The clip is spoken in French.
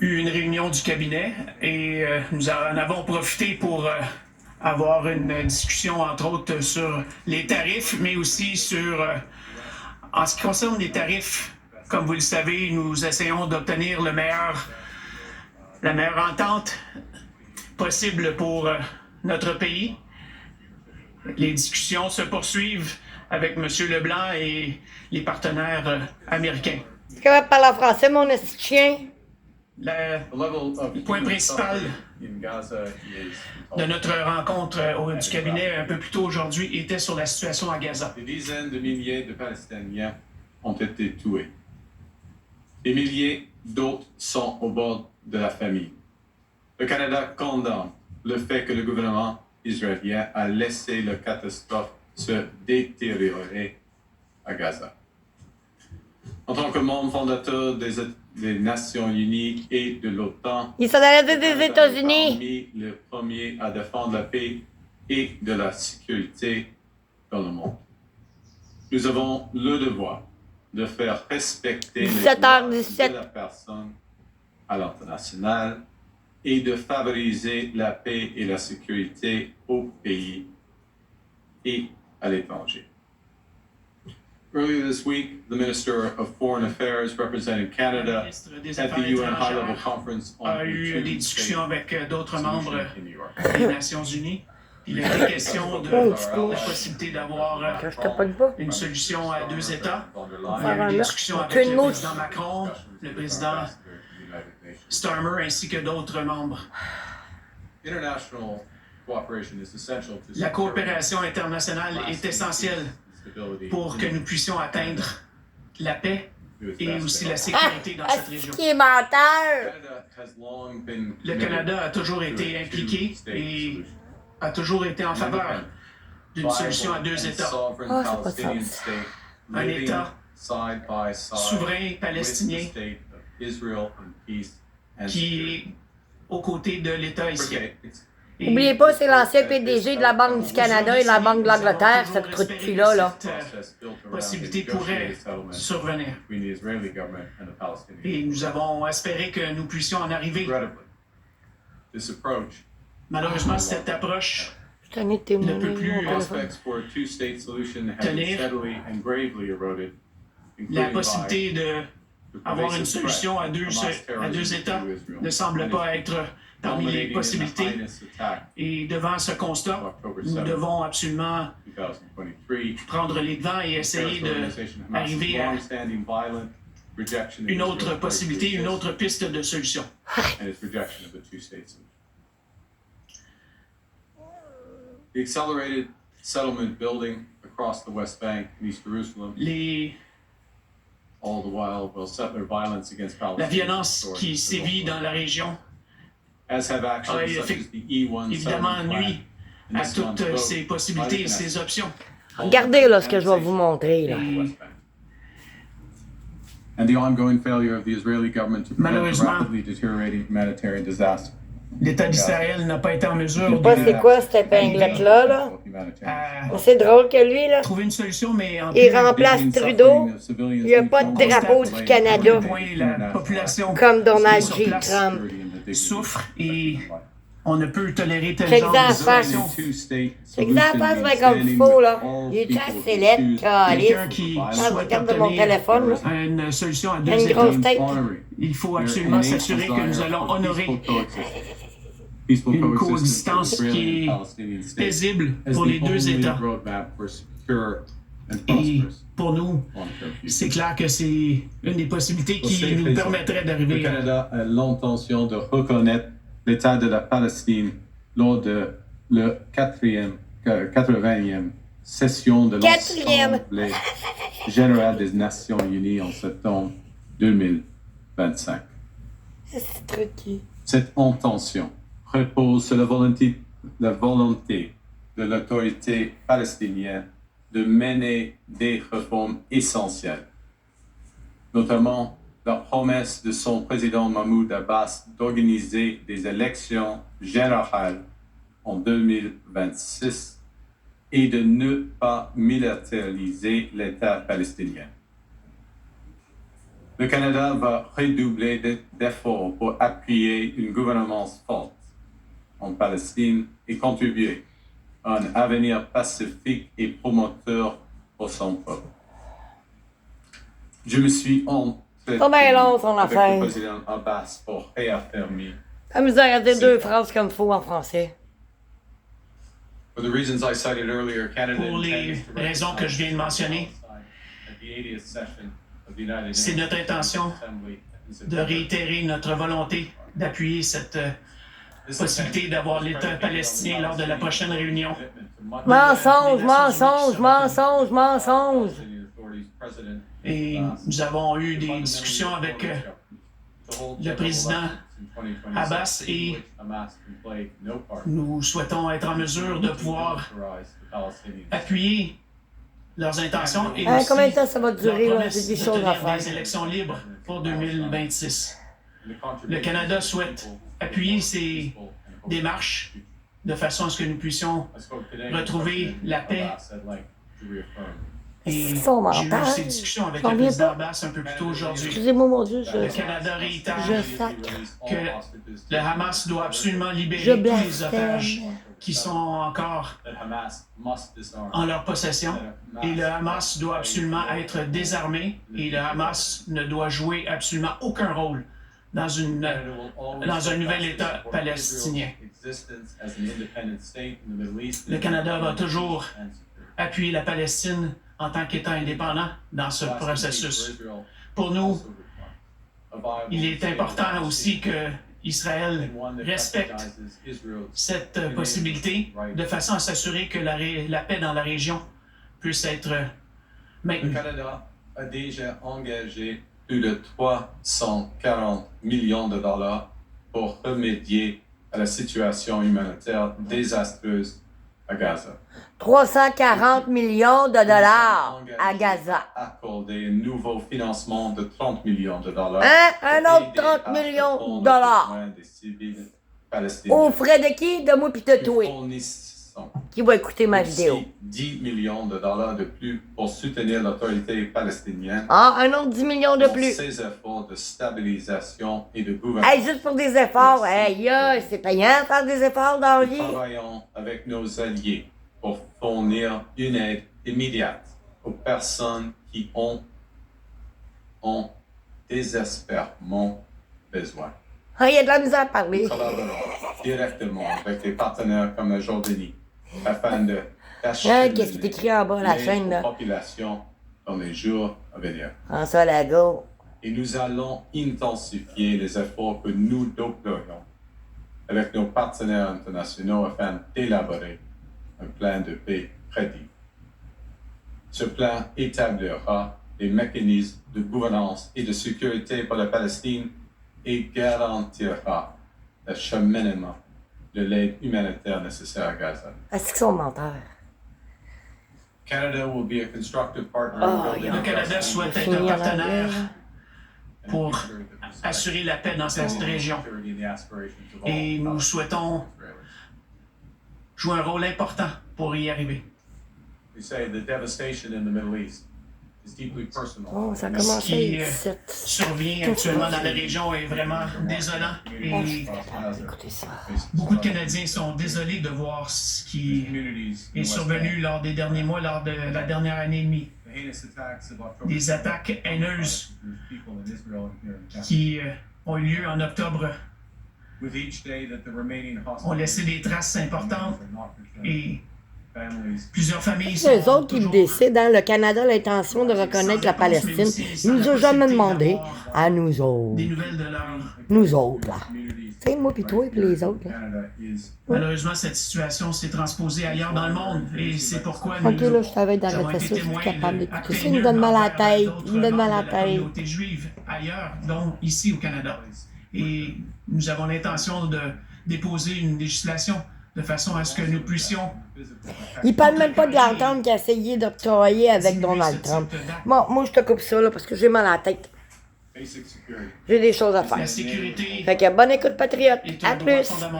eu une réunion du cabinet et nous en avons profité pour avoir une discussion, entre autres, sur les tarifs, mais aussi sur, en ce qui concerne les tarifs, comme vous le savez, nous essayons d'obtenir la meilleure entente possible pour notre pays. Les discussions se poursuivent avec M. Leblanc et les partenaires américains. Tu es capable de parler en français, mon esti de chien? Le point principal de notre rencontre du cabinet un peu plus tôt aujourd'hui était sur la situation à Gaza. Des dizaines de milliers de Palestiniens ont été tués. Des milliers d'autres sont au bord de la famine. Le Canada condamne le fait que le gouvernement israélien a laissé la catastrophe se détériorer à Gaza. En tant que membre fondateur des Nations Unies et de l'OTAN, Ils sont dans la tête des États-Unis. parmi les premiers à défendre la paix et de la sécurité dans le monde. Nous avons le devoir de faire respecter les droits 17h17. de la personne à l'international et de favoriser la paix et la sécurité au pays et à l'étranger. Earlier this week, the Minister of Foreign Affairs representing Canada at the UN High-Level Conference on a eu des Two-State discussions avec d'autres membres Solution in New York. des Nations Unies. Il a été question de la possibilité d'avoir Que je te pogne pas. une solution à deux États. Il y Faire a eu un des meurtre. discussions avec Aucune le mouche. président Macron, le président Starmer ainsi que d'autres membres. International cooperation is essential to La securing coopération internationale est essentielle stability pour que nous puissions atteindre la paix et aussi la Ah, sécurité dans cette région. qui est menteur! Canada has long been Le committed Canada a toujours to été a impliqué two-state et solution. a toujours été en faveur d'une solution à deux États. Sovereign Oh, ça a pas de Palestinian sens. state Un living État side by side souverain with the palestinien state of Israel in peace and qui security. est aux côtés de l'État israélien. Et Oubliez pas, c'est l'ancien PDG de la Banque du Canada et de la Banque de l'Angleterre, ce trou de cul-là, là. Cette possibilité pourrait survenir. between the Israeli government and the Palestinian. Et nous avons espéré que nous puissions en arriver. Regrettably, this approach Malheureusement, cette approche Je t'en ai témoigné, Ne peut plus, mon téléphone. prospects for a two-state solution have been Tenir steadily and gravely eroded, la including possibilité by d'avoir the une pervasive solution threat à deux of mass États terrorism to Israel ne semble and pas its être parmi les culminating in the possibilités. heinous attack Et devant ce constat, of October nous 7, devons absolument 2023. prendre les devants et essayer d'arriver à long-standing violent rejection of une autre Israel's possibilité, right to une exist autre piste de solution. and its rejection of the two-state solution. The accelerated settlement building across the West Bank and East Jerusalem, all the while settler violence against La Palestinians violence soared qui to sévit dans la région as have actions a such as the E1 évidemment settlement plan nuit and à this month's toutes vote ces possibilités et ces options. Regardez là ce que je vais vous montrer, là. And the ongoing failure of the Israeli government to prevent a Malheureusement, rapidly deteriorating humanitarian disaster. L'État d'Israël n'a pas été en mesure Je sais pas de c'est quoi cette épinglette-là, là. à C'est drôle que lui, là, trouver une solution, mais en il plus, remplace Trudeau. Il n'y a pas de drapeau du à Canada, quel point la population comme Donald sur J. place Trump. souffre et on ne peut tolérer tel Check genre ça de à face. situation. C'est que ça passe bien comme il faut, là. Il est assez laid, calice. Quelqu'un qui Quand je souhaite regarde de mon obtenir téléphone, là, une solution à il y a deux une États, grosse tête. il faut absolument s'assurer que nous allons honorer une coexistence qui est paisible pour les deux États. Et pour nous, c'est clair que c'est une des possibilités qui nous permettrait Le d'arriver à... Canada a l'intention de reconnaître l'État de la Palestine lors de la 80e session de l'Assemblée générale des Nations Unies en septembre 2025. c'est truqué. Cette intention repose sur la volonté de l'autorité palestinienne de mener des réformes essentielles, notamment la promesse de son président Mahmoud Abbas d'organiser des élections générales en 2026 et de ne pas militariser l'État palestinien. Le Canada va redoubler d'efforts pour appuyer une gouvernance forte en Palestine et contribuer à un avenir pacifique et promoteur pour son peuple. Je me suis entretenu Pas bien long, son avec affaire. le président Abbas pour réaffirmer La misère à dire deux phrases comme faut en français. For the reasons I cited earlier, Canada Pour les intends to raisons que je viens de mentionner, at the 80th session of the United c'est Nations notre intention Assembly in de September. réitérer notre volonté d'appuyer cette possibilité d'avoir l'État palestinien lors de la prochaine réunion. Mensonge, mensonge, mensonge, mensonge. Et nous avons eu des discussions avec le président Abbas et nous souhaitons être en mesure de pouvoir appuyer leurs intentions et aussi Combien de temps ça va leur durer, là? promesse J'ai des de choses à tenir faire. des élections libres pour 2026. Le Canada souhaite appuyer ces démarches de façon à ce que nous puissions retrouver la paix. Et j'ai eu ces discussions avec le président Abbas un peu plus tôt aujourd'hui. Excusez-moi, mon Dieu, Le Canada réitère je sacre. que le Hamas doit absolument Je libérer tous les blasphème. otages qui sont encore en leur possession. Et le Hamas doit absolument être désarmé et le Hamas ne doit jouer absolument aucun rôle dans un nouvel État palestinien. Le Canada va toujours appuyer la Palestine en tant qu'État indépendant dans ce processus. Pour nous, il est important aussi que Israël respecte cette possibilité de façon à s'assurer que la paix dans la région puisse être Le maintenue. Canada a déjà engagé plus de 340 millions de dollars pour remédier à la situation humanitaire désastreuse à Gaza. 340 millions de dollars à Gaza. Accorder un nouveau financement de 30 millions de dollars. Hein? Un pour autre aider 30 à millions répondre de aux dollars. besoins des civils palestiniens. Aux frais de qui? De moi pis de Nous toi. fournissons Qui va écouter ma aussi vidéo. 10 millions de dollars de plus pour soutenir l'autorité palestinienne Ah, un autre 10 millions de dans plus. ses efforts de stabilisation et de gouvernement. Hey, juste pour des efforts. Hey, c'est payant de faire des efforts dans la Nous vie. travaillons avec nos alliés pour fournir une aide immédiate aux personnes qui ont désespérément besoin. Ah, il y a de la misère à parler. Nous collaborons directement avec des partenaires comme la Jordanie afin de Hein, qu'est-ce qui est écrit en bas, la l'aide chaîne, là? aux populations dans les jours à venir. François Legault. Et nous allons intensifier les efforts que nous déployons avec nos partenaires internationaux afin d'élaborer un plan de paix crédible. Ce plan établira les mécanismes de gouvernance et de sécurité pour la Palestine et garantira l'acheminement de l'aide humanitaire nécessaire à Gaza. Est-ce qu'ils sont menteurs? Canada will be a constructive partner Oh, in building Le Canada trust souhaite être Fini un en partenaire anglais. pour assurer la paix dans cette région. Et nous souhaitons jouer un rôle important pour y arriver. We say the devastation in the Middle East is deeply personal. Oh, ça a Ce commencé qui à 17. survient actuellement dans la région est vraiment désolant. Oh, je suis Et capable d'écouter ça. beaucoup de Canadiens sont désolés de voir ce qui est survenu lors des derniers mois, lors de la dernière année et demie. Des attaques haineuses qui ont eu lieu en octobre ont laissé des traces importantes et plusieurs familles sont Les autres qui toujours décident, hein, le Canada a l'intention de reconnaître la Palestine. Il nous a jamais demandé. À nous autres. des nouvelles de leur... Nous autres, là. Tu sais, moi pis toi pis les autres, là. Malheureusement, cette situation s'est transposée ailleurs dans le monde et c'est pourquoi nous Ok, là, je savais avons d'arrêter été ça, je suis témoins capable de d'écouter actes ça. Il me haineux donne mal à la envers tête. d'autres Il me donne mal à membres la de la tête. communauté juive ailleurs, dont ici au Canada. Et nous avons l'intention de déposer une législation de façon à ce que nous puissions... Il parle même pas de l'entendre qui a essayé de travailler avec Donald Trump. Bon, moi, je te coupe ça, là, parce que j'ai mal à la tête. J'ai des choses à La faire. sécurité Fait que bonne écoute, patriote. est À un droit plus. fondamental.